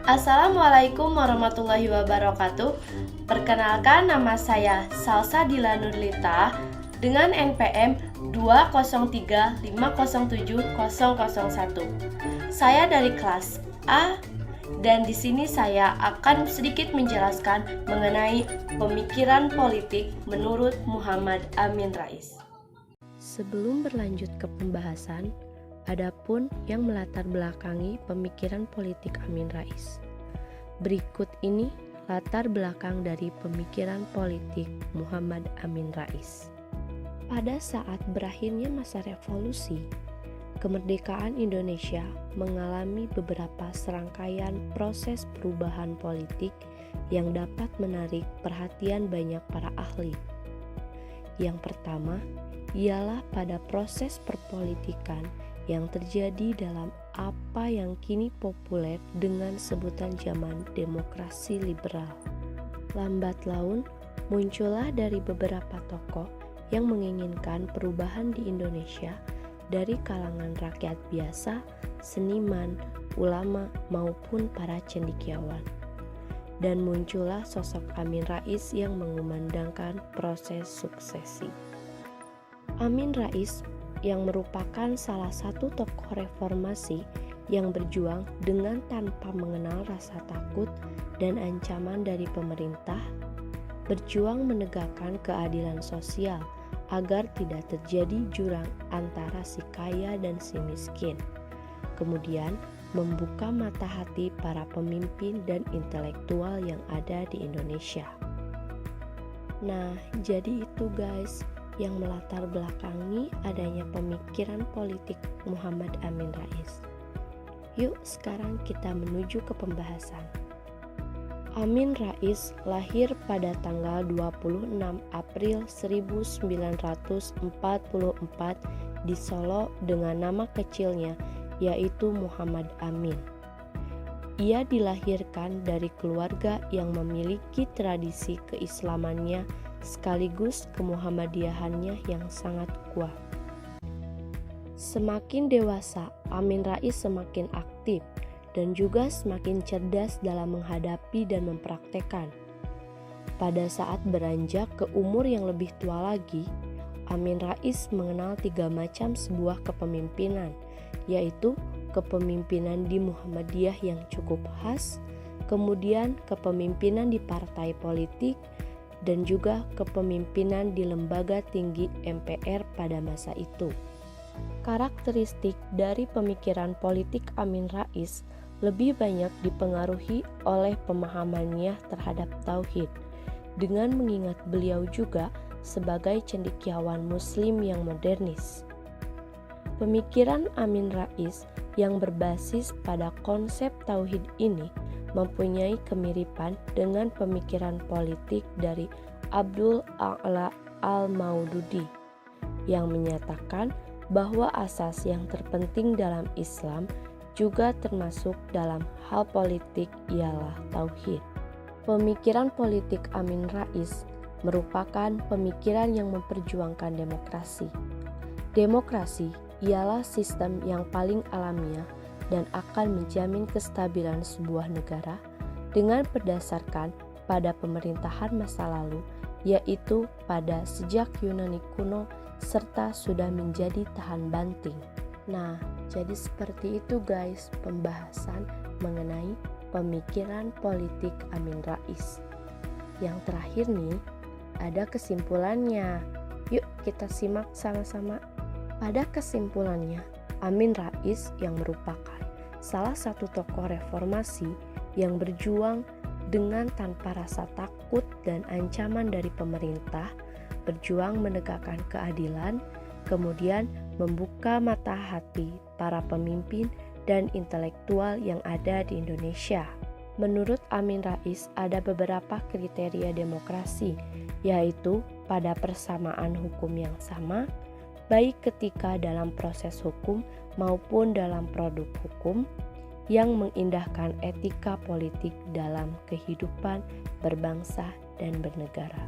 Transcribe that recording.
Assalamualaikum warahmatullahi wabarakatuh. Perkenalkan, nama saya Salsa Dila Nurlita dengan NPM 203507001. Saya dari kelas A dan di sini saya akan sedikit menjelaskan mengenai pemikiran politik menurut Muhammad Amin Rais. Sebelum berlanjut ke pembahasan, adapun yang melatar belakangi pemikiran politik Amin Rais. Berikut ini latar belakang dari pemikiran politik Muhammad Amin Rais. Pada saat berakhirnya masa revolusi, kemerdekaan Indonesia mengalami beberapa serangkaian proses perubahan politik yang dapat menarik perhatian banyak para ahli. Yang pertama ialah pada proses perpolitikan yang terjadi dalam apa yang kini populer dengan sebutan zaman demokrasi liberal. Lambat laun muncullah dari beberapa tokoh yang menginginkan perubahan di Indonesia dari kalangan rakyat biasa, seniman, ulama, maupun para cendekiawan. Dan muncullah sosok Amin Rais yang mengumandangkan proses suksesi. Amin Rais yang merupakan salah satu tokoh reformasi yang berjuang dengan tanpa mengenal rasa takut dan ancaman dari pemerintah, berjuang menegakkan keadilan sosial agar tidak terjadi jurang antara si kaya dan si miskin. Kemudian membuka mata hati para pemimpin dan intelektual yang ada di Indonesia. Nah, jadi itu guys, yang melatar belakangi adanya pemikiran politik Muhammad Amin Rais. Yuk sekarang kita menuju ke pembahasan. Amin Rais lahir pada tanggal 26 April 1944 di Solo dengan nama kecilnya yaitu Muhammad Amin. Ia dilahirkan dari keluarga yang memiliki tradisi keislamannya sekaligus kemuhammadiyahannya yang sangat kuat. Semakin dewasa, Amin Rais semakin aktif dan juga semakin cerdas dalam menghadapi dan mempraktekkan. Pada saat beranjak ke umur yang lebih tua lagi, Amin Rais mengenal 3 macam sebuah kepemimpinan, yaitu kepemimpinan di Muhammadiyah yang cukup khas, kemudian kepemimpinan di partai politik, dan juga kepemimpinan di lembaga tinggi MPR pada masa itu. Karakteristik dari pemikiran politik Amin Rais lebih banyak dipengaruhi oleh pemahamannya terhadap tauhid, dengan mengingat beliau juga sebagai cendekiawan muslim yang modernis. Pemikiran Amin Rais yang berbasis pada konsep tauhid ini mempunyai kemiripan dengan pemikiran politik dari Abdul A'la Al-Maududi yang menyatakan bahwa asas yang terpenting dalam Islam juga termasuk dalam hal politik ialah tauhid. Pemikiran politik Amin Rais merupakan pemikiran yang memperjuangkan demokrasi. Demokrasi ialah sistem yang paling alamiah dan akan menjamin kestabilan sebuah negara dengan berdasarkan pada pemerintahan masa lalu, yaitu pada sejak Yunani kuno serta sudah menjadi tahan banting. Nah, jadi seperti itu guys pembahasan mengenai pemikiran politik Amin Rais. Yang terakhir nih, ada kesimpulannya. Yuk kita simak sama-sama. Pada kesimpulannya, Amin Rais yang merupakan salah satu tokoh reformasi yang berjuang dengan tanpa rasa takut dan ancaman dari pemerintah, berjuang menegakkan keadilan, kemudian membuka mata hati para pemimpin dan intelektual yang ada di Indonesia. Menurut Amin Rais ada beberapa kriteria demokrasi, yaitu pada persamaan hukum yang sama, baik ketika dalam proses hukum maupun dalam produk hukum, yang mengindahkan etika politik dalam kehidupan berbangsa dan bernegara.